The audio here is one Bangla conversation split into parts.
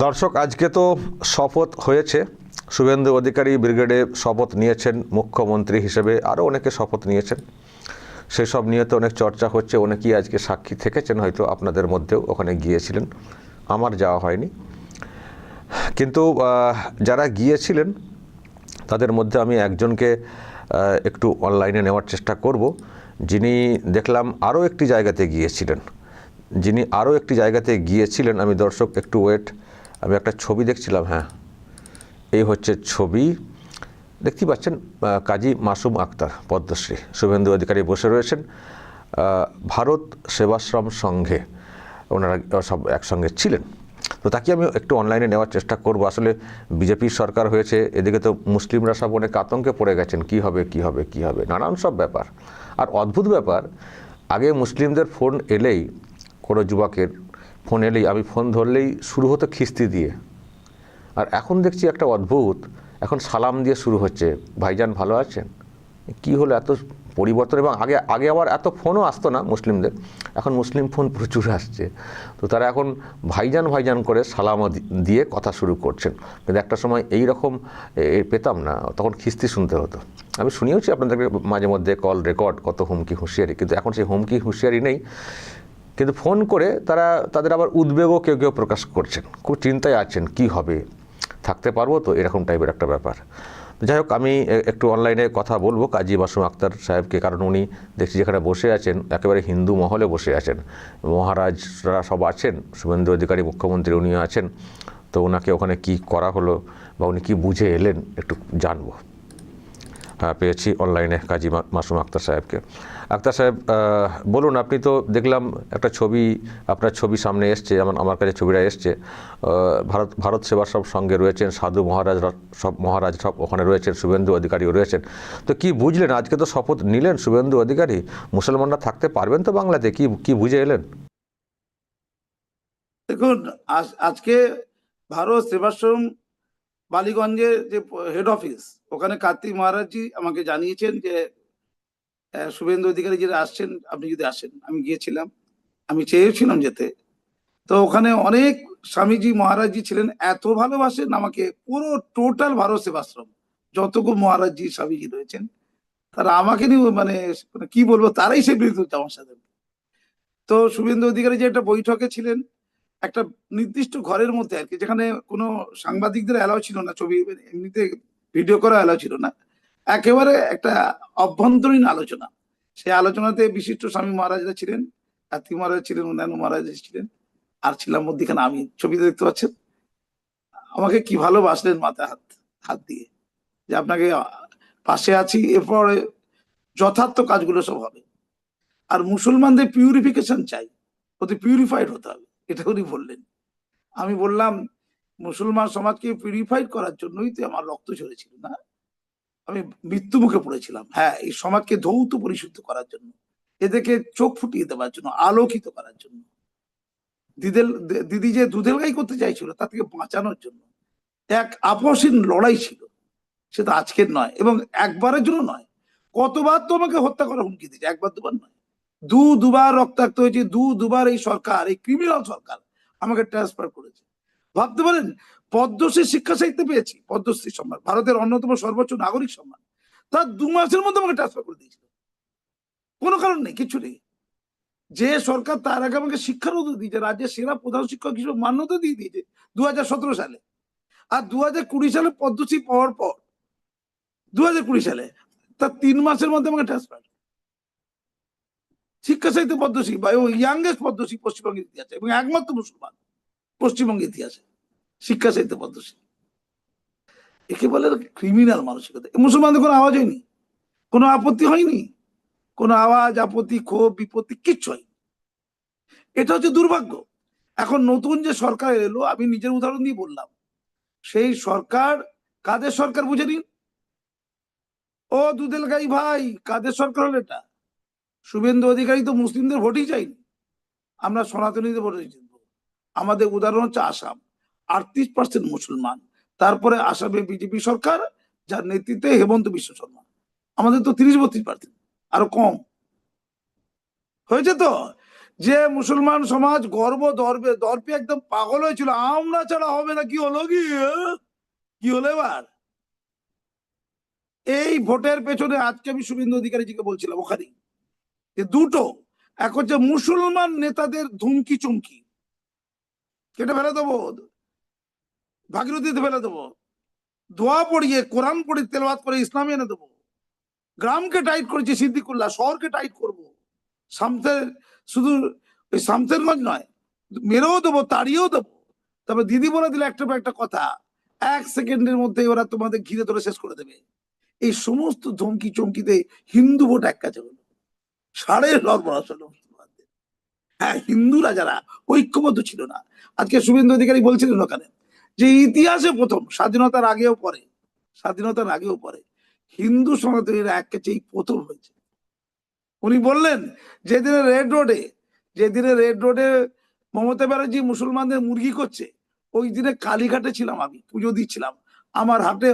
দর্শক, আজকে তো শপথ হয়েছে। শুভেন্দু অধিকারী ব্রিগেডে শপথ নিয়েছেন মুখ্যমন্ত্রী হিসেবে, আরও অনেকে শপথ নিয়েছেন। সেসব নিয়ে তো অনেক চর্চা হচ্ছে, অনেকেই আজকে সাক্ষী থেকেছেন, হয়তো আপনাদের মধ্যেও ওখানে গিয়েছিলেন। আমার যাওয়া হয়নি, কিন্তু যারা গিয়েছিলেন তাদের মধ্যে আমি একজনকে একটু অনলাইনে নেওয়ার চেষ্টা করব, যিনি দেখলাম আরও একটি জায়গাতে গিয়েছিলেন। আমি দর্শক একটু ওয়েট, আমি একটা ছবি দেখছিলাম। হ্যাঁ, এই হচ্ছে ছবি, দেখতেই পাচ্ছেন। কাজী মাসুম আক্তার, পদ্মশ্রী, শুভেন্দু অধিকারী বসে রয়েছেন ভারত সেবাশ্রম সংঘে। ওনারা সব একসঙ্গে ছিলেন। তো তাকে আমি একটু অনলাইনে নেওয়ার চেষ্টা করব। আসলে বিজেপির সরকার হয়েছে, এদিকে তো মুসলিমরা সব অনেক আতঙ্কে পড়ে গেছেন, কি হবে, নানান সব ব্যাপার। আর অদ্ভুত ব্যাপার, আগে মুসলিমদের ফোন এলেই, কোনো যুবকের ফোন এলেই, আমি ফোন ধরলেই শুরু হতো খিস্তি দিয়ে। আর এখন দেখছি একটা অদ্ভুত, এখন সালাম দিয়ে শুরু হচ্ছে, ভাইজান ভালো আছেন। কি হলো এত পরিবর্তন? এবং আগে আবার এত ফোনও আসতো না মুসলিমদের, এখন মুসলিম ফোন প্রচুর আসছে। তো তারা এখন ভাইজান করে সালামও দিয়ে কথা শুরু করছেন। কিন্তু একটা সময় এই রকম পেতাম না, তখন খিস্তি শুনতে হতো। আমি শুনিয়েছি আপনাদেরকে মাঝে মধ্যে কল রেকর্ড, কত হুমকি হুঁশিয়ারি, কিন্তু এখন সেই হুমকি হুঁশিয়ারি নেই। কিন্তু ফোন করে তাদের আবার উদ্বেগও কেউ প্রকাশ করছেন, খুব চিন্তায় আছেন, কি হবে, থাকতে পারবো তো, এরকম টাইপের একটা ব্যাপার। যাই হোক, আমি একটু অনলাইনে কথা বলবো কাজী মাসুম আক্তার সাহেবকে, কারণ উনি দেখছি যেখানে বসে আছেন একেবারে হিন্দু মহলে বসে আছেন। মহারাজরা সব আছেন, শুভেন্দু অধিকারী মুখ্যমন্ত্রী উনিও আছেন। তো ওনাকে ওখানে কি করা হলো বা উনি কি বুঝে এলেন একটু জানবো। হ্যাঁ, পেয়েছি অনলাইনে কাজী মাসুম আক্তার সাহেবকে। আক্তার সাহেব, বলুন, আপনি তো দেখলাম একটা ছবি, আপনার ছবি সামনে এসছে, আমার কাছে ছবিটা এসছে। ভারত সেবাশ্রম সঙ্গে রয়েছেন, সাধু মহারাজ সব ওখানে রয়েছেন, শুভেন্দু অধিকারীও রয়েছেন। তো কি বুঝলেন? আজকে তো শপথ নিলেন শুভেন্দু অধিকারী, মুসলমানরা থাকতে পারবেন তো বাংলাতে, কি বুঝে এলেন? দেখুন, আজকে ভারত সেবাশ্রম বালিগঞ্জের যে হেড অফিস, ওখানে কার্তিক মহারাজজি আমাকে জানিয়েছেন যে শুভেন্দু অধিকারী যারা আসছেন, আপনি যদি আসেন। আমি গিয়েছিলাম, আমি চেয়েছিলাম যেতে। তো ওখানে অনেক স্বামীজি মহারাজজি ছিলেন, এত ভালোবাসেন আমাকে। পুরো টোটাল ভারত সেবাশ্রম যতগুলো মহারাজজি স্বামীজি রয়েছেন, তারা আমাকে নিয়ে মানে কি বলবো, তারাই সে বিরুদ্ধ আমার সাথে। তো শুভেন্দু অধিকারী যে একটা বৈঠকে ছিলেন, একটা নির্দিষ্ট ঘরের মধ্যে আর কি, যেখানে কোনো সাংবাদিকদের অ্যালাউ ছিল না, ছবি এমনিতে ভিডিও করা অ্যালাউ ছিল না, একেবারে একটা অভ্যন্তরীণ আলোচনা। সেই আলোচনাতে বিশিষ্ট স্বামী মহারাজরা ছিলেন, কার্তিক মহারাজ ছিলেন, অন্যান্য মহারাজ ছিলেন, আর ছিলাম মধ্যিখানে আমি। ছবিতে দেখতে পাচ্ছেন আমাকে কি ভালোবাসলেন, মাথায় হাত হাত দিয়ে, যে আপনাকে পাশে আছি, এরপরে যথার্থ কাজগুলো সব হবে। আর মুসলমানদের পিউরিফিকেশন চাই, ওদের পিউরিফাইড হতে হবে, এটা উনি বললেন। আমি বললাম, মুসলমান সমাজকে পিউরিফাইড করার জন্যই তো আমার রক্ত ঝরেছিল, না আমি মৃত্যু মুখে পড়েছিলাম। হ্যাঁ, এই সমাজকে ধৌত পরিশুদ্ধ করার জন্য, এদেরকে চোখ ফুটিয়ে দেওয়ার জন্য, আলোকিত করার জন্য। দিদি যে দুধেল গাই করতে চাইছিল, তা থেকে বাঁচানোর জন্য এক আপসীন লড়াই ছিল। সেটা আজকের নয়, এবং একবারের জন্য নয়। কতবার তো আমাকে হত্যা করার হুমকি দিয়েছে, একবার দুবার নয়, দুবার রক্তাক্ত হয়েছে, দুবার এই সরকার, এই ক্রিমিনাল সরকার আমাকে ট্রান্সফার করেছে। ভাবতে পারেন, পদ্মশ্রী শিক্ষা সাহিত্যে পেয়েছি, পদ্মশ্রী সম্মান, ভারতের অন্যতম সর্বোচ্চ নাগরিক সম্মান, তার 2 মাসের মধ্যে আমাকে ট্রান্সফার করে দিয়েছিল। কোনো কারণ নেই, কিছু নেই। যে সরকার তার আগে আমাকে শিক্ষারত্ন দিয়েছে, রাজ্যের সেরা প্রধান শিক্ষক হিসেবে মান্যতা দিয়ে দিয়েছে 2017 সালে। আর 2020 সালে পদ্মশ্রী পাওয়ার পর, 2020 সালে, তার 3 মাসের মধ্যে আমাকে ট্রান্সফার। শিক্ষা সাহিত্যে পদ্মশ্রী, এবং ইয়াংগেস্ট পদ্মশ্রী পশ্চিমবঙ্গের ইতিহাসে, এবং একমাত্র মুসলমান পশ্চিমবঙ্গের ইতিহাসে শিক্ষা সাহিত্যে পদ্মশ্রী। একে বলে ক্রিমিনাল মানসিকতা। মুসলমানদের কোনো আওয়াজ হয়নি, কোনো আপত্তি হয়নি, কোনো আওয়াজ, আপত্তি, ক্ষোভ, বিপত্তি কিচ্ছু হয়নি। এটা হচ্ছে দুর্ভাগ্য। এখন নতুন যে সরকার এলো, আমি নিজের উদাহরণ দিয়ে বললাম, সেই সরকার কাদের সরকার বুঝে নিন। ও দুধেল গাই ভাই, কাদের সরকার হলো এটা? শুভেন্দু অধিকারী তো মুসলিমদের ভোটই চাইনি, আমরা সনাতনীদের ভোটে জিতবো। আমাদের উদাহরণ হচ্ছে আসাম, 38% মুসলমান। তারপরে আসামে বিজেপি সরকার, যার নেতৃত্বে হেমন্ত বিশ্ব শর্মা। আমাদের তো 30-32%, আরো কম হয়েছে। তো যে মুসলমান সমাজ দর্পে একদম পাগল হয়েছিল, আমরা ছাড়া হবে না, কি হলো কি হলো এবার এই ভোটের পেছনে? আজকে আমি শুভেন্দু অধিকারীজিকে বলছিলাম ওখানে যে দুটো, এক হচ্ছে মুসলমান নেতাদের ধুমকি চুমকি, কেটে ফেলে দেবো, ভাগীরথীতে ফেলে দেবো, দোয়া পড়িয়ে কোরআন পড়িয়ে তেলাওয়াত করে ইসলাম এনে দেবো, গ্রামকে টাইট করেছি সিদ্দিকুল্লাহ, শহরকে টাইট করব, শামসের শুধু ওই শামসেরগঞ্জ নয়, মেরেও দেবো, তাড়িয়েও দেবো। তবে দিদি বলে দিলে একটা পর একটা কথা, 1 সেকেন্ডের মধ্যে ওরা তোমাদের ঘিরে ধরে শেষ করে দেবে। এই সমস্ত ধমকি চমকিতে হিন্দু ভোট এক কাছে হলো, সাড়ে সর্বনাশ হলো মুসলমানদের। হ্যাঁ, হিন্দুরা যারা ঐক্যবদ্ধ ছিল না, আজকে শুভেন্দু অধিকারী বলছিলেন ওখানে যে ইতিহাসে প্রথম, স্বাধীনতার আগেও পরে হিন্দু সনাতনীরা এক কাছে এই প্রথম হয়েছে। উনি বললেন যেদিনে রেড রোডে মমতা ব্যানার্জি মুসলমানদের মুরগি করছে, ওই দিনে কালীঘাটে ছিলাম, আমি পুজো দিচ্ছিলাম, আমার হাতে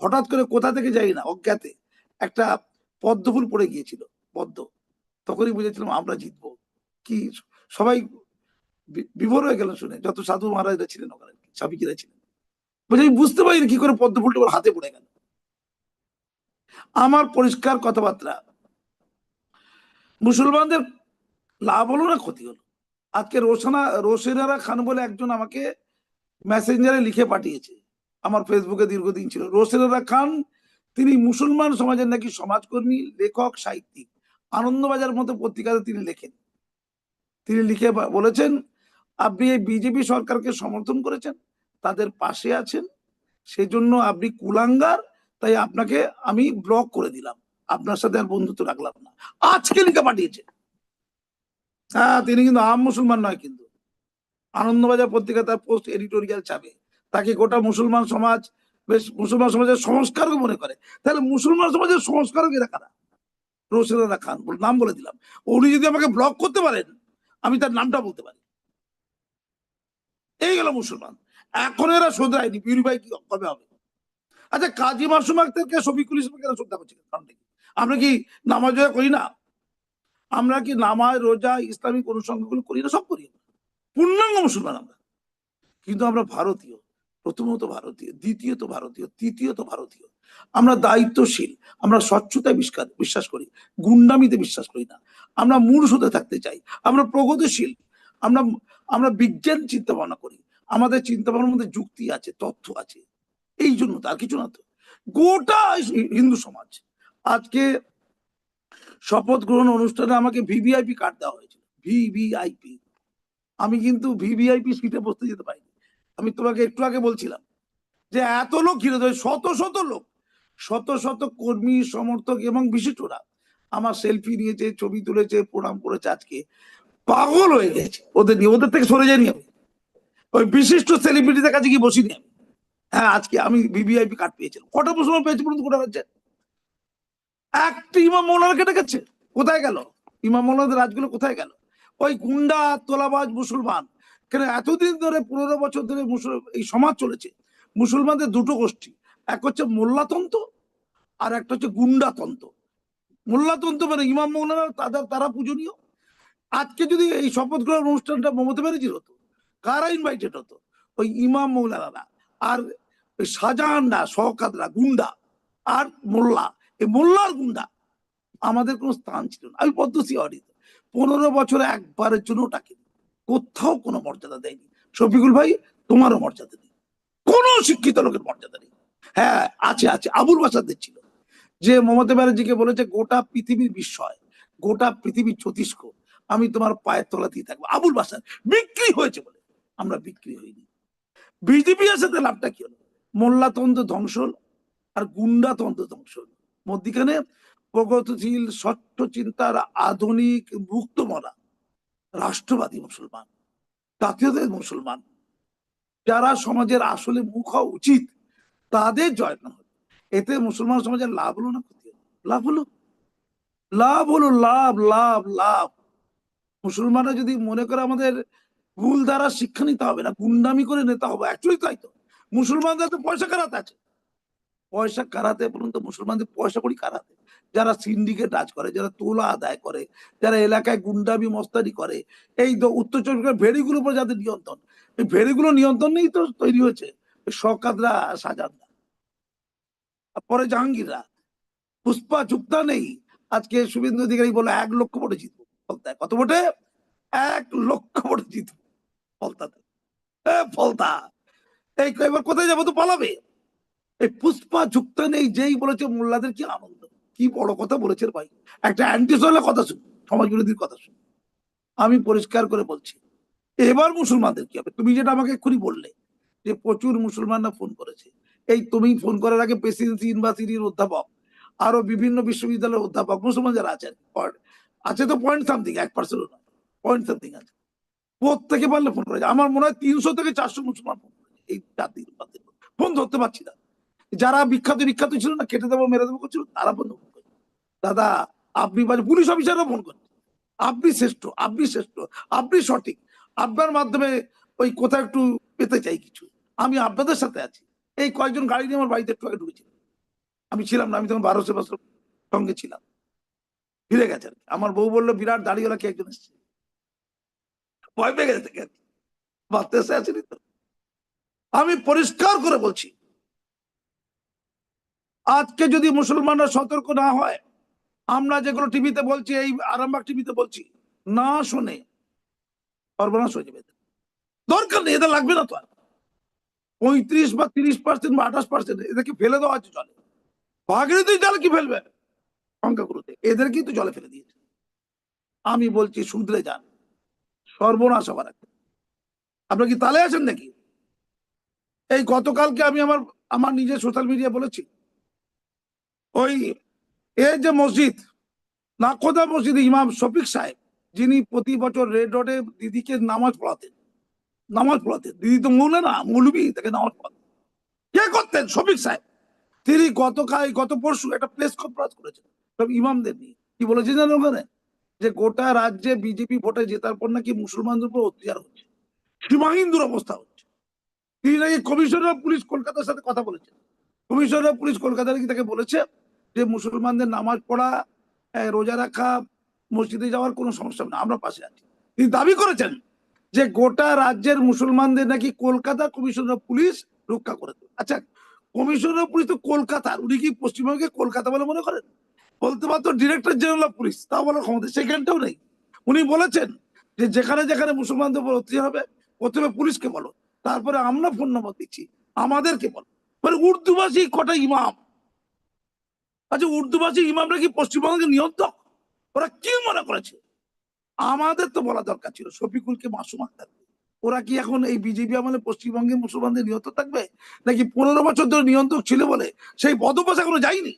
হঠাৎ করে কোথা থেকে যাই না অজ্ঞাতে একটা পদ্ম ফুল পড়ে গিয়েছিল, পদ্ম। তখনই বুঝেছিলাম আমরা জিতবো। কি সবাই বিভোর হয়ে গেল শুনে, যত সাধু মহারাজরা ছিলেন ওখানে, সাবিকিরা ছিলেন, বলছে আমি বুঝতে পারিনি কি করে পদ্ম ফুলটা ওর হাতে পড়ে গেল। আমার পরিষ্কার কথাবার্তা, মুসলমানদের লাভ হলো না ক্ষতি হলো। আজকে রোশেনারা খান বলে একজন আমাকে মেসেঞ্জারে লিখে পাঠিয়েছে, আমার ফেসবুকে দীর্ঘদিন ছিল। রোশেনারা খান, তিনি মুসলমান সমাজের নাকি সমাজকর্মী, লেখক, সাহিত্যিক। আনন্দবাজার মতো পত্রিকাতে তিনি লেখেন। তিনি লিখে বলেছেন, আপনি এই বিজেপি সরকারকে সমর্থন করেছেন, তাদের পাশে আছেন, সেজন্য আপনি কুলাঙ্গার, তাই আপনাকে আমি ব্লক করে দিলাম, আপনার সাথে আর বন্ধুত্ব রাখলাম না। আজকে লিখে পাঠিয়েছে। হ্যাঁ, তিনি কিন্তু আম মুসলমান নয়, কিন্তু আনন্দবাজার পত্রিকা তার পোস্ট এডিটোরিয়াল চাবে, তাকে গোটা মুসলমান সমাজ মুসলমান সমাজের সংস্কারক মনে করে। তাহলে মুসলমান সমাজের সংস্কারক এরা কারা? রোশেনারা খান, নাম বলে দিলাম। উনি যদি আমাকে ব্লক করতে পারেন, আমি তার নামটা বলতে পারি। এই গেল মুসলমান। এখন এরা শোধরায়নি, পিউরিফাই কি কবে হবে? আচ্ছা, কাজী মাসুম আক্তারকে শফিকুল ইসলামকে শ্রদ্ধা করছি, কারণটা কি? আমরা কি নামাজ করি না? আমরা কি নামাজ, রোজা, ইসলামিক অনুষঙ্গগুলো করি না? সব করি, পূর্ণাঙ্গ মুসলমান আমরা। কিন্তু আমরা ভারতীয়, প্রথমত ভারতীয়, দ্বিতীয়ত ভারতীয়, তৃতীয়ত ভারতীয়। আমরা দায়িত্বশীল, আমরা স্বচ্ছতায় বিশ্বাস করি, গুন্ডামিতে বিশ্বাস করি না। আমরা মূর্খতা থাকতে চাই, আমরা প্রগতিশীল, আমরা আমরা বিজ্ঞান চিন্তা ভাবনা করি, আমাদের চিন্তা ভাবনার মধ্যে যুক্তি আছে, তথ্য আছে। এই জন্য তার কিছু না তো। গোটা হিন্দু সমাজ আজকে শপথ গ্রহণ অনুষ্ঠানে আমাকে ভিভিআইপি কার্ড দেওয়া হয়েছিল, ভিভিআইপি। আমি কিন্তু ভিভিআইপি সিটে বসতে যেতে পারিনি। আমি তোমাকে একটু আগে বলছিলাম যে এত লোক ঘিরে ধরে, শত শত লোক, শত শত কর্মী, সমর্থক এবং বিশিষ্টরা আমার সেলফি নিয়েছে, ছবি তুলেছে, প্রণাম করেছে। আজকে পাগল হয়ে গেছে ওদের নিয়ে, ওদের থেকে সরে যায়নি আমি, ওই বিশিষ্ট সেলিব্রিটিদের কাছে গিয়ে বসিনি আমি। হ্যাঁ, আজকে আমি ভিভিআইপি কার্ড পেয়েছিলাম। কটা মুসলমান পেয়েছি বলুন, গোটা রাজ্যে একটি ইমাম মৌলানা কেটে গেছে। কোথায় গেল ইমাম মৌলানাদের? রাজগুলো কোথায় গেল? ওই গুন্ডা তোলাবাজ মুসলমান। কেন এতদিন ধরে, 15 বছর ধরে এই সমাজ চলেছে, মুসলমানদের দুটো গোষ্ঠী, এক হচ্ছে মোল্লাতন্ত্র আর একটা হচ্ছে গুন্ডাতন্ত্র। মোল্লাতন্ত্র মানে ইমাম মৌলানা, তারা পূজনীয়। আজকে যদি এই শপথ গ্রহণ অনুষ্ঠানটা মমতা ব্যানার্জির হতো, কারা ইনভাইটেড হতো? ওই ইমাম মৌলানারা আর ওই শাহজাহানরা, শওকাতরা, গুন্ডা আর মোল্লা। এই মোল্লার গুন্ডা আমাদের কোনো স্থান ছিল না। আমি পদ্মশ্রী অডিত 15 বছরে একবারের জন্য ডাকিনি, কোথাও কোনো মর্যাদা দেয়নি। শফিকুল ভাই, তোমারও মর্যাদা নেই, কোন শিক্ষিত লোকের মর্যাদা নেই। হ্যাঁ, আছে আছে, আবুল বাসারদের ছিল, যে মমতা ব্যানার্জিকে বলেছে গোটা পৃথিবীর বিস্ময়, গোটা পৃথিবীর জ্যোতিষ্ক, আমি তোমার পায়ের তলাতেই থাকবো। আবুল বাসার বিক্রি হয়েছে বলে আমরা বিক্রি হইনি। বিজেপি সাথে লাভটা কি হলো? মোল্লাতন্ত্র ধ্বংস আর গুন্ডাতন্ত্র ধ্বংস, মধ্যিখানে প্রগতিশীল, স্বচ্ছ চিন্তার, আধুনিক, মুক্ত মনা রাষ্ট্রবাদী মুসলমান, জাতীয়তাবাদী মুসলমান, যারা সমাজের আসলে মুখ হওয়া উচিত, তাদের জয় না হলো। এতে মুসলমান সমাজের লাভ হলো না ক্ষতি হলো? লাভ হলো, লাভ হলো, লাভ লাভ লাভ। মুসলমানরা যদি মনে করে আমাদের ভুল দ্বারা শিক্ষা নিতে হবে না, গুন্ডামি করে নেতা হবে, অ্যাকচুয়ালি তাই তো। মুসলমানদের তো পয়সা খারাপ আছে, পয়সা কারাতে বলুন তো, মুসলমানদের পয়সা করি কারাতে, যারা সিন্ডিকেট রাজ করে, যারা তোলা আদায় করে, যারা এলাকায় গুন্ডামি মস্তানি করে, এই উত্তর চব্বিশ পরগনার ভেড়িগুলোর উপর যাদের নিয়ন্ত্রণ, এই ভেড়িগুলো নিয়ন্ত্রণ নেই তো তৈরি হয়েছে শওকতরা, শাহজাহানরা, পরে জাহাঙ্গীররা। পুষ্পা যুক্তা নেই। আজকে শুভেন্দু অধিকারী বলে 1 লক্ষ ভোটে জিতবো, বলতে কত ভোটে? 1 লক্ষ ভোটে জিতবো ফলতাতে। ফলতা এই এবার কোথায় যাবো, তো পালাবে। এই পুষ্পা যুক্ত নেই, যেই বলেছে মোল্লাদের কি আনন্দ, কি বড় কথা বলেছে ভাই। একটা অ্যান্টি সোশ্যাল কথা শুন, সমাজ বিরোধীর কথা শুন। আমি পরিষ্কার করে বলছি, এবার মুসলমানদের কি হবে? তুমি যেটা আমাকে এক্ষুনি বললে যে প্রচুর মুসলমানরা ফোন করেছে, এই তুমি ফোন করার আগে প্রেসিডেন্সি ইউনিভার্সিটির অধ্যাপক, আরো বিভিন্ন বিশ্ববিদ্যালয়ের অধ্যাপক মুসলমান যারা আছেন, আছে তো 0.something, 1% নয়, 0.something আছে, প্রত্যেকে পারলে ফোন করেছে। আমার মনে হয় 300 থেকে 400 মুসলমান ফোন করেছে এই 4 দিন 5 দিন। ফোন ধরতে পারছি না। যারা বিখ্যাত বিখ্যাত ছিল না, কেটে দেবো মেরে দেবো করছিল, তারা ফোন করে, দাদা আপনি পুলিশ অফিসাররা ফোন করে, আপনি শ্রেষ্ঠ, আপনি শ্রেষ্ঠ, আপনি সঠিক, আপনার মাধ্যমে ওই কোথাও একটু পেতে চাই কিছু, আমি আপনাদের সাথে আছি। এই কয়েকজন গাড়ি নিয়ে আমার বাড়িতে একটু আগে ঢুকেছিল, আমি ছিলাম না, আমি তখন 12 বছর সঙ্গে ছিলাম, ফিরে গেছে আর কি। আমার বউ বললো বিরাট দাড়িওয়ালা কে একজন এসছে, ভয় পেয়ে গেছে থেকে ভাবতে এসে আসেনি তো। আমি পরিষ্কার করে বলছি, আজকে যদি মুসলমানরা সতর্ক না হয়, আমরা যেগুলো টিভিতে বলছি, এই আরামবাগ টিভিতে বলছি, না শুনে সর্বনাশ হয়ে যাবে। দরকার নেই, এদের লাগবে না তো আর। 35 বা 30% বা 28% এদেরকে ফেলে দেওয়া আছে জলে। ভাগীরথী জলে কি ফেলবে সংখ্যাগুলোতে, এদেরকেই তো জলে ফেলে দিয়েছে। আমি বলছি শুধরে যান, সর্বনাশ হবার আগে। আপনারা কি তালে আছেন নাকি? এই গতকালকে আমি আমার আমার নিজের সোশ্যাল মিডিয়া বলেছি, ওই এই যে মসজিদ, নাকোদা মসজিদে ইমাম শফিক সাহেব, যিনি প্রতি বছর রেড রোডে দিদিকে নামাজ পড়াতেন, দিদি তো মৌলবী, তাকে নামাজ পড়াতেন। কে করতেন? শফিক সাহেব। তিনি গত পরশু একটা প্রেস কনফারেন্স করেছেন সব ইমামদের নিয়ে। কি বলেছেন জানেন ওখানে? যে গোটা রাজ্যে বিজেপি ভোটে জেতার পর নাকি মুসলমানদের উপর অত্যাচার হচ্ছে, সীমাহীন দুরবস্থা হচ্ছে। তিনি নাকি কমিশনার পুলিশ কলকাতার সাথে কথা বলেছেন। কমিশনার পুলিশ কলকাতা নাকি তাকে বলেছে যে মুসলমানদের নামাজ পড়া, রোজা রাখা, মসজিদে যাওয়ার কোনো সমস্যা না, আমরা পাশে আছি। তিনি দাবি করেছেন যে গোটা রাজ্যের মুসলমানদের নাকি কলকাতা কমিশনার পুলিশ রক্ষা করে দেবে। আচ্ছা, কমিশনার পুলিশ তো কলকাতার, উনি কি পশ্চিমবঙ্গে কলকাতা বলে মনে করেন? বলতে পারতো ডিরেক্টর জেনারেল অফ পুলিশ, তা বলার ক্ষমতা সেখানটাও নেই। উনি বলেছেন যে যেখানে যেখানে মুসলমানদের উপর অত্যাচার হবে, প্রথমে পুলিশকে বলো, তারপরে আমরা ফোন নম্বর দিচ্ছি, আমাদেরকে বলো। মানে উর্দুভাষী কটা ইমাম। আচ্ছা, উর্দুভাষী ইমামরা কি পশ্চিমবঙ্গের নিয়ন্ত্রক? ওরা কি মনে করেছে? আমাদের তো বলা দরকার ছিল শফিকুলকে মাসুম আক্তার। ওরা কি এখন এই বিজেপি আমলে পশ্চিমবঙ্গের মুসলমানদের নিয়ন্ত্রণ থাকবে নাকি? 15 বছর ধরে নিয়ন্ত্রক ছিল বলে সেই বদভ্যাস এখনো যায়নি।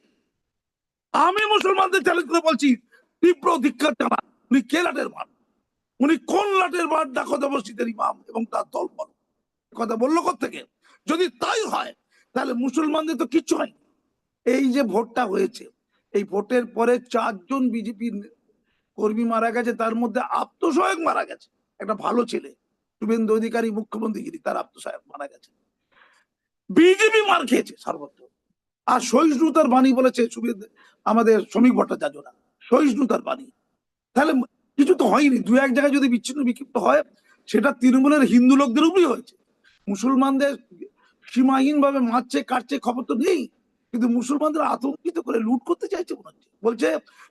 আমি মুসলমানদের চ্যালেঞ্জ করে বলছি, তীব্র ধিক্কার জানান। উনি কে লাটের মাঠ? উনি কোন লাটের মাঠ? নাকোদা মসজিদের ইমাম এবং তার দল বল কথা বললো কোত্থেকে? যদি তাই হয় তাহলে মুসলমানদের তো কিচ্ছু হয়। এই যে ভোটটা হয়েছে, এই ভোটের পরে 4 জন বিজেপি কর্মী মারা গেছে, তার মধ্যে আত্মসহায়ক মারা গেছে। একটা ভালো ছেলে, শুভেন্দু অধিকারী মুখ্যমন্ত্রী, তার আত্মসহায়ক মারা গেছে। বিজেপি মার খেয়েছে সর্বত্র। আর সহিষ্ণুতার বাণী বলেছে আমাদের শ্রমিক ভট্টাচার্যরা, সহিষ্ণুতার বাণী। তাহলে কিছু তো হয়নি। 2-1 জায়গায় যদি বিচ্ছিন্ন বিক্ষিপ্ত হয়, সেটা তৃণমূলের হিন্দু লোকদের উপরই হয়েছে। মুসলমানদের সীমাহীন ভাবে মারছে কাটছে খবর তো নেই, কিন্তু মুসলমানদের আতঙ্কিত করে লুট করতে চাইছে মনে হচ্ছে। বলছে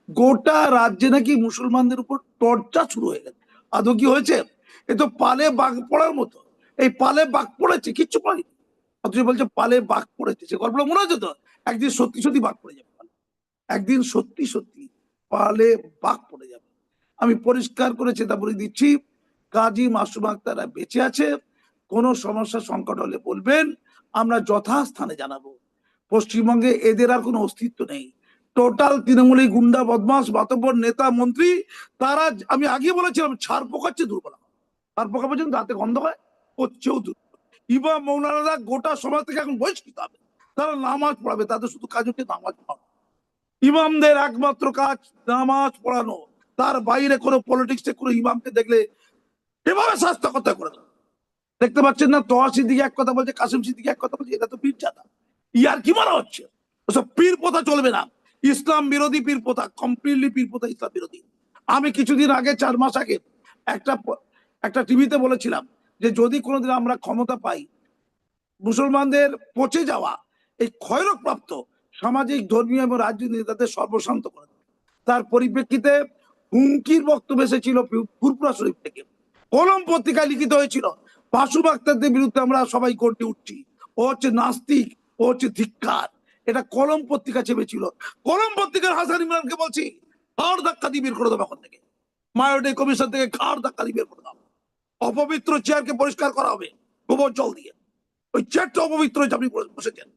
গোটা রাজ্যে নাকি মুসলমানদের উপর টর্চার শুরু হয়ে গেছে। আদৌ কি হয়েছে? এ তো পালে বাঘ পড়ার মতো। এই পালে বাঘ পড়েছে, কিচ্ছু পায়নি, অথচ বলছে পালে বাঘ পড়েছে। সে গল্পটা মনে হচ্ছে তো? একদিন সত্যি সত্যি বাঘ পড়ে যাবে, একদিন সত্যি সত্যি পালে বাঘ পড়ে যাবে। আমি পরিষ্কার করে চেতা বলে দিচ্ছি, কাজী মাসুম আক্তার বেঁচে আছে। কোনো সমস্যা সংকট হলে বলবেন, আমরা যথাস্থানে জানাবো। পশ্চিমবঙ্গে এদের আর কোনো অস্তিত্ব নেই। টোটাল তৃণমূলী গুন্ডা বদমাস মাতব্বর নেতা মন্ত্রী, তারা, আমি আগে বলেছিলাম, ছাড় পোকাচ্ছে দুর্বল, ছাড় পোকা পর্যন্ত হাতে গন্ধ হয়, হচ্ছেও দুর্বল। ইমাম মৌলানারা গোটা সমাজ থেকে এখন বহিষ্কৃত হবে। তারা নামাজ পড়াবে, তাদের শুধু কাজ হচ্ছে নামাজ পড়ানো। ইমামদের একমাত্র কাজ নামাজ পড়ানো। তার বাইরে কোনো পলিটিক্সে কোনো ইমামকে দেখলে এভাবে স্বাস্থ্যকতা করে দেবে। দেখতে পাচ্ছেন না, তোহা সিদ্দিকী এক কথা বলছে, কাসিম সিদ্দিকী এক কথা বলছে, এটা তো পীরজাদা। ইয়ার কি মারা হচ্ছে? ওসব পীর প্রথা চলবে না। ইসলাম বিরোধী পীর প্রথা, কমপ্লিটলি পীর প্রথা ইসলাম বিরোধী। আমি কিছুদিন আগে 4 মাস আগে একটা টিভিতে বলেছিলাম যে যদি কোনোদিন আমরা ক্ষমতা পাই, মুসলমানদের পচে যাওয়া এই ক্ষয়রোগপ্রাপ্ত সামাজিক, ধর্মীয় এবং রাজনৈতিক নেতাদের সর্বশান্ত করে দেবে। তার পরিপ্রেক্ষিতে হুমকির বক্তব্য এসেছিল ফুরফুরা শরীফ থেকে। কলম পত্রিকায় লিখিত হয়েছিল মাসুম আক্তারদের বিরুদ্ধে আমরা সবাই গর্জে উঠছি, ও হচ্ছে নাস্তিক, ও হচ্ছে ধিক্কার। এটা কলম পত্রিকা চেপেছিল। কলম পত্রিকার হাসান ইমরানকে বলছি, ঘাড় ধাক্কা দিয়ে বের করে দেবো এখন থেকে, মায়োডে কমিশন থেকে ঘাড় ধাক্কা দিয়ে বের করে দাও। অপবিত্র চেয়ারকে পরিষ্কার করা হবে গোবর জল দিয়ে। ওই চেয়ারটা অপবিত্র হয়েছে, আপনি বসেছেন,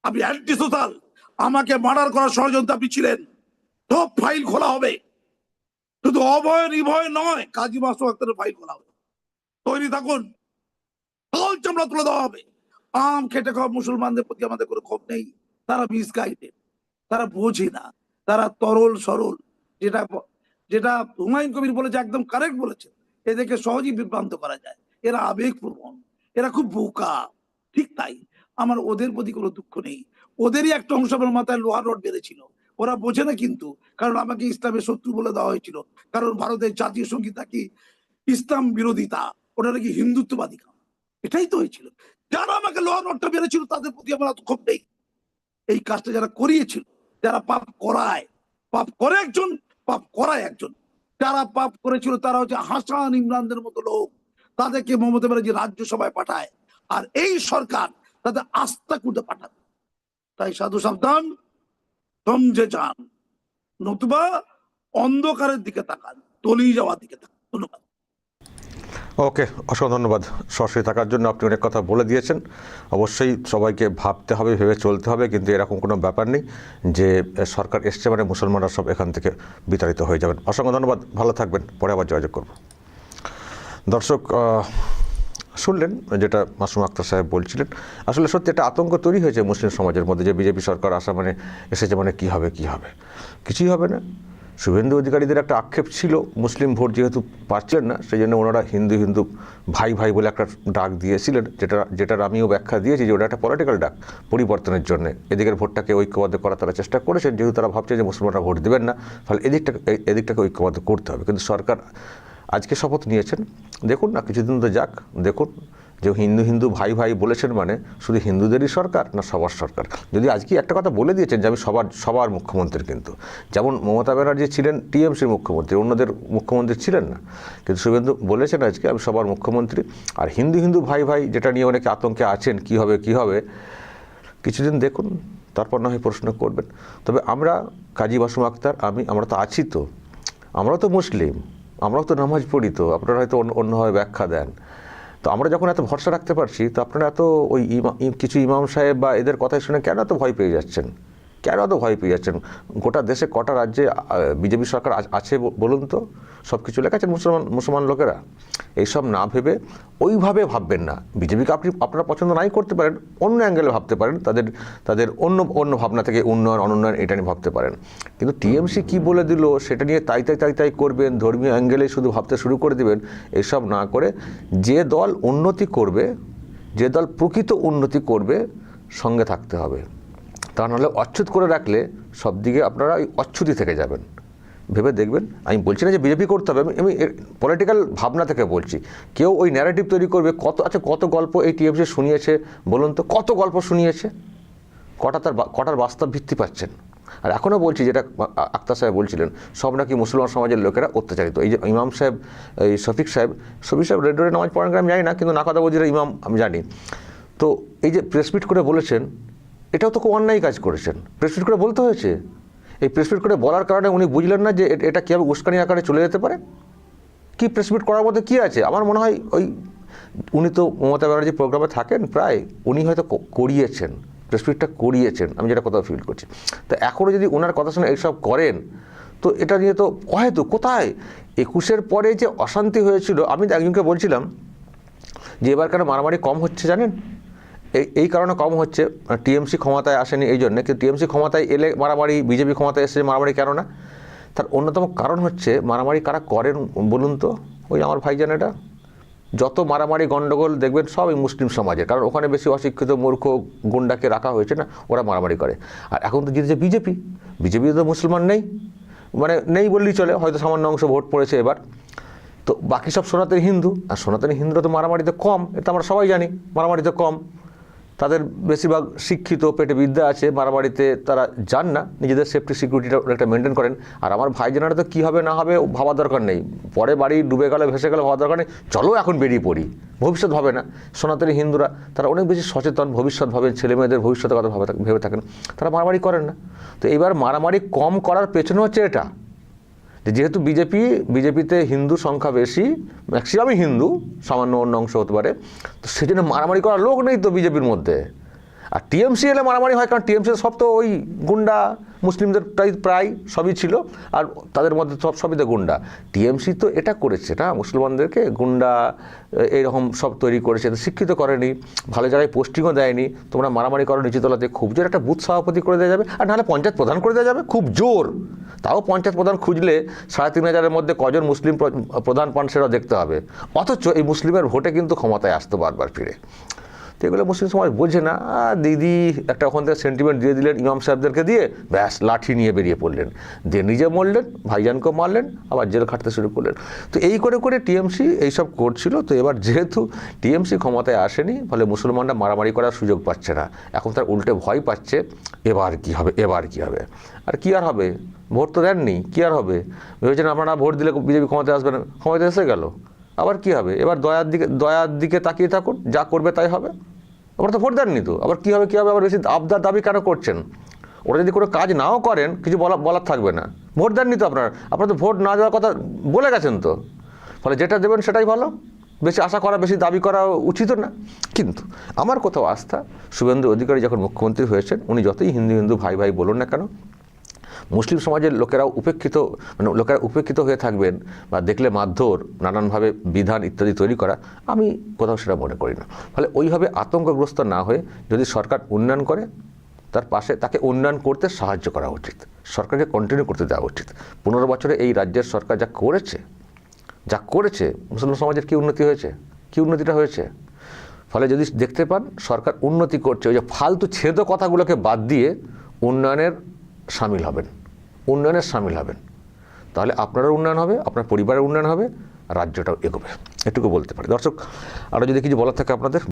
আপনি অ্যান্টি সোশ্যাল, আমাকে মার্ডার করার ষড়যন্ত্র আপনি ছিলেন। সব ফাইল খোলা হবে, শুধু অভয় নিভয় নয়, কাজী মাসুম আক্তারের ফাইল খোলা হবে। তৈরি থাকুন, হাল চামড়া তুলে দেওয়া হবে। আম খেটে খাওয়া মুসলমানদের প্রতি আমাদের কোনো ক্ষোভ নেই। তারা মিসগাইডেড, তারা বোঝে না, তারা তরল সরল। যেটা যেটা হুমায়ুন কবির বলেছে, একদম কারেক্ট বলেছে, এদেরকে সহজেই বিভ্রান্ত করা যায়। এরা আবেগপ্রবণ, এরা খুব বোকা। ঠিক তাই, আমার ওদের প্রতি কোনো দুঃখ নেই। ওদেরই একটা অংশ আমার মাথায় লোহার রড বেঁধেছিল, ওরা বোঝে না কিন্তু। কারণ আমাকে ইসলামের শত্রু বলে দেওয়া হয়েছিল, কারণ ভারতের জাতীয় সঙ্গীত নাকি ইসলাম বিরোধিতা, ওটা নাকি হিন্দুত্ববাদী গান। এটাই তো হয়েছিল। যারা আমাকে লোহার রডটা বেঁধেছিল তাদের প্রতি আমার এত ক্ষোভ নেই। এই কাজটা যারা করিয়েছিল, যারা পাপ করায়, পাপ করে একজন, পাপ করায় একজন, যারা পাপ করেছিল তারা হচ্ছে হাসান ইমরানদের মতো লোক। তাদেরকে মমতা ব্যানার্জি রাজ্যসভায় পাঠায়, আর এই সরকার তাদের আস্থা খুঁজে পাঠাবে। তাই সাধু সাবধান, সমঝে যান, নতুবা অন্ধকারের দিকে তাকান, তলিয়ে যাওয়ার দিকে তাকান। ধন্যবাদ। ওকে, অসংখ্য ধন্যবাদ সরাসরি থাকার জন্য। আপনি অনেক কথা বলে দিয়েছেন। অবশ্যই সবাইকে ভাবতে হবে, ভেবে চলতে হবে, কিন্তু এরকম কোনো ব্যাপার নেই যে সরকার এসছে মানে মুসলমানরা সব এখান থেকে বিতাড়িত হয়ে যাবেন। অসংখ্য ধন্যবাদ, ভালো থাকবেন, পরে আবার যোগাযোগ করব। দর্শক, শুনলেন যেটা মাসুম আক্তার সাহেব বলছিলেন। আসলে সত্যি একটা আতঙ্ক তৈরি হয়েছে মুসলিম সমাজের মধ্যে যে বিজেপি সরকার আসা মানে এসেছে মানে কী হবে, কিছুই হবে না। শুভেন্দু অধিকারীদের একটা আক্ষেপ ছিল, মুসলিম ভোট যেহেতু পাচ্ছিলেন না, সেই জন্য ওনারা হিন্দু হিন্দু ভাই ভাই বলে একটা ডাক দিয়েছিলেন, যেটার আমিও ব্যাখ্যা দিয়েছি যে ওটা একটা পলিটিক্যাল ডাক পরিবর্তনের জন্য। এদিকের ভোটটাকে ঐক্যবদ্ধ করার তারা চেষ্টা করেছেন, যেহেতু তারা ভাবছে যে মুসলমানরা ভোট দেবেন না, ফলে এদিকটাকে ঐক্যবদ্ধ করতে হবে। কিন্তু সরকার আজকে শপথ নিয়েছেন, দেখুন না কিছুদিন তো যাক, দেখুন যে হিন্দু হিন্দু ভাই ভাই বলেছেন মানে শুধু হিন্দুদেরই সরকার না সবার সরকার। যদি আজকে একটা কথা বলে দিয়েছেন যে আমি সবার মুখ্যমন্ত্রী, কিন্তু যেমন মমতা ব্যানার্জি ছিলেন টিএমসির মুখ্যমন্ত্রী, অন্যদের মুখ্যমন্ত্রী ছিলেন না, কিন্তু শুভেন্দু বলেছেন আজকে আমি সবার মুখ্যমন্ত্রী। আর হিন্দু হিন্দু ভাই ভাই যেটা নিয়ে অনেকে আতঙ্কে আছেন, কী হবে কিছুদিন দেখুন, তারপর না হয় প্রশ্ন করবেন। তবে আমরা কাজী মাসুম আক্তার, আমরা তো আছি, তো আমরাও তো মুসলিম, আমরাও তো নামাজ পড়ি, তো আপনারা হয়তো অন্যভাবে ব্যাখ্যা দেন। তো আমরা যখন এত ভরসা রাখতে পারছি, তো আপনারা এত ওই কিছু ইমাম সাহেব বা এদের কথাই শুনে কেন এত ভয় পেয়ে যাচ্ছেন? গোটা দেশে কটা রাজ্যে বিজেপি সরকার আছে বলুন তো? সব কিছু লেখা আছেন মুসলমান লোকেরা। এইসব না ভেবে ওইভাবে ভাববেন না। বিজেপিকে আপনারা পছন্দ নাই করতে পারেন, অন্য অ্যাঙ্গেলে ভাবতে পারেন, তাদের অন্য ভাবনা থেকে উন্নয়ন অনুন্নয়ন এটা নিয়ে ভাবতে পারেন। কিন্তু টিএমসি কি বলে দিল সেটা নিয়ে তাই করবেন, ধর্মীয় অ্যাঙ্গেলে শুধু ভাবতে শুরু করে দেবেন। এইসব না করে যে দল উন্নতি করবে, যে দল প্রকৃত উন্নতি করবে, সঙ্গে থাকতে হবে। তা নাহলে অচ্ছুত করে রাখলে সব দিকে আপনারা ওই অচ্ছুতি থেকে যাবেন। ভেবে দেখবেন, আমি বলছি না যে বিজেপি করতে হবে, আমি পলিটিক্যাল ভাবনা থেকে বলছি। কেউ ওই ন্যারেটিভ তৈরি করবে, কত গল্প এই টিএমসি শুনিয়েছে বলুন তো, কত গল্প শুনিয়েছে, কটার বাস্তব ভিত্তি পাচ্ছেন? আর এখনও বলছি, যেটা আক্তার সাহেব বলছিলেন, সব নাকি মুসলমান সমাজের লোকেরা অত্যাচারিত। এই যে ইমাম সাহেব, এই শফিক সাহেব রেড রোডে নামাজ পড়েন আমি জানি না, কিন্তু নাকাদাবজিরা ইমাম আমি জানি। তো এই যে প্রেসমিট করে বলেছেন, এটাও তো খুব অন্যায় কাজ করেছেন। প্রেসমিট করে বলতে হয়েছে। এই প্রেসমিট করে বলার কারণে উনি বুঝলেন না যে এটা কীভাবে উস্কানি আকারে চলে যেতে পারে। কি প্রেসমিট করার মধ্যে কী আছে? আমার মনে হয় উনি তো মমতা ব্যানার্জি প্রোগ্রামে থাকেন প্রায়, উনি হয়তো করিয়েছেন, প্রেসমিটটা করিয়েছেন, আমি যেটা কথা ফিল করছি। তো এখনও যদি ওনার কথা শুনে এইসব করেন, তো এটা নিয়ে তো হয়তো কোথায় 21-এর পরে যে অশান্তি হয়েছিল, আমি একজনকে বলছিলাম যে এবার কেন মারামারি কম হচ্ছে জানেন? এই কারণে কম হচ্ছে, টিএমসি ক্ষমতায় আসেনি এই জন্যে। কিন্তু টিএমসি ক্ষমতায় এলে মারামারি, বিজেপি ক্ষমতায় এসেছে মারামারি কেন না? তার অন্যতম কারণ হচ্ছে মারামারি কারা করেন বলুন তো? ওই আমার ভাইজান এটা যত মারামারি গণ্ডগোল দেখবেন সব এই মুসলিম সমাজে, কারণ ওখানে বেশি অশিক্ষিত মূর্খ গুন্ডাকে রাখা হয়েছে না, ওরা মারামারি করে। আর এখন তো জিতেছে বিজেপি, বিজেপিতে তো মুসলমান নেই, মানে নেই বললেই চলে, হয়তো সামান্য অংশ ভোট পড়েছে এবার, তো বাকি সব সনাতনী হিন্দু। আর সনাতনী হিন্দুরা তো মারামারিতে কম, এটা আমরা সবাই জানি, মারামারিতে কম, তাদের বেশিরভাগ শিক্ষিত, পেটে বিদ্যা আছে, মারামারিতে তারা যান না, নিজেদের সেফটি সিকিউরিটিটা অনেকটা মেনটেন করেন। আর আমার ভাইজানারা তো কী হবে না হবে ভাবার দরকার নেই, পরে বাড়ি ডুবে গেলে ভেসে গেলে ভাবার দরকার নেই, চলো এখন বেরিয়ে পড়ি, ভবিষ্যৎ ভাবে না। সনাতনী হিন্দুরা তারা অনেক বেশি সচেতন, ভবিষ্যৎ ভাবেন, ছেলে মেয়েদের ভবিষ্যতের কথা ভেবে থাকেন, তারা মারামারি করেন না। তো এইবার মারামারি কম করার পেছনে হচ্ছে এটা, যেহেতু বিজেপিতে হিন্দু সংখ্যা বেশি, ম্যাক্সিমামই হিন্দু, সামান্য অন্য অংশ হতে পারে, তো সেজন্য মারামারি করার লোক নেই তো বিজেপির মধ্যে। আর টিএমসি এলে মারামারি হয়, কারণ টিএমসি সব তো ওই গুন্ডা, মুসলিমদের প্রায় সবই ছিল, আর তাদের মধ্যে সবই তো গুন্ডা। টিএমসি তো এটা করেছে না, মুসলমানদেরকে গুন্ডা এইরকম সব তৈরি করেছে, শিক্ষিত করেনি, ভালো জায়গায় পোস্টিংও দেয়নি, তোমরা মারামারি করো নিচুতলাতে, খুব জোর একটা বুথ সভাপতি করে দেওয়া যাবে, আর নাহলে পঞ্চায়েত প্রধান করে দেওয়া যাবে, খুব জোর। তাও পঞ্চায়েত প্রধান খুঁজলে ৩,৫০০-এর মধ্যে কজন মুসলিম প্রধান পান সেটাও দেখতে হবে, অথচ এই মুসলিমের ভোটে কিন্তু ক্ষমতায় আসতো বারবার ফিরে। তো এগুলো মুসলিম সমাজ বোঝে না। দিদি একটা ওখান থেকে সেন্টিমেন্ট দিয়ে দিলেন ইমাম সাহেবদেরকে দিয়ে, ব্যাস লাঠি নিয়ে বেরিয়ে পড়লেন, দিয়ে নিজে মরলেন, ভাইজানকেও মারলেন, আবার জেল খাটতে শুরু করলেন। তো এই করে টিএমসি এইসব করছিল। তো এবার যেহেতু টিএমসি ক্ষমতায় আসেনি, ফলে মুসলমানরা মারামারি করার সুযোগ পাচ্ছে না, এখন তার উল্টে ভয় পাচ্ছে এবার কি হবে। আর কি আর হবে, ভোট তো দেননি, কি আর হবে, ভেবেছেন আপনারা ভোট দিলে বিজেপি ক্ষমতায় আসবে না, ক্ষমতায় এসে গেল, আবার কি হবে, এবার দয়ার দিকে তাকিয়ে থাকুন, যা করবে তাই হবে। আবার তো ভোট দেননি তো, আবার কি হবে, আবার বেশি আবদার দাবি কেন করছেন? ওরা যদি কোনো কাজ নাও করেন, কিছু বলার থাকবে না, ভোট দেননি তো আপনারা তো ভোট না দেওয়ার কথা বলে গেছেন তো, ফলে যেটা দেবেন সেটাই ভালো, বেশি আশা করা, বেশি দাবি করা উচিত না। কিন্তু আমার কোথাও আস্থা, শুভেন্দু অধিকারী যখন মুখ্যমন্ত্রী হয়েছেন, উনি যতই হিন্দু ভাই বলুন না কেন, মুসলিম সমাজের লোকেরা উপেক্ষিত হয়ে থাকবেন, বা দেখলে মারধর, নানানভাবে বিধান ইত্যাদি তৈরি করা, আমি কোথাও সেটা মনে করি না। ফলে ওইভাবে আতঙ্কগ্রস্ত না হয়ে যদি সরকার উন্নয়ন করে, তার পাশে তাকে উন্নয়ন করতে সাহায্য করা উচিত, সরকারকে কন্টিনিউ করতে দেওয়া উচিত। 15 বছরে এই রাজ্যের সরকার যা করেছে মুসলিম সমাজের কী উন্নতি হয়েছে, কী উন্নতিটা হয়েছে। ফলে যদি দেখতে পান সরকার উন্নতি করছে, ওই যে ফালতু ছেদ কথাগুলোকে বাদ দিয়ে উন্নয়নের সামিল হবেন, তাহলে আপনারও উন্নয়ন হবে, আপনার পরিবারের উন্নয়ন হবে, রাজ্যটাও এগোবে। এটুকু বলতে পারি। দর্শক, আরও যদি কিছু বলার থাকে আপনাদের।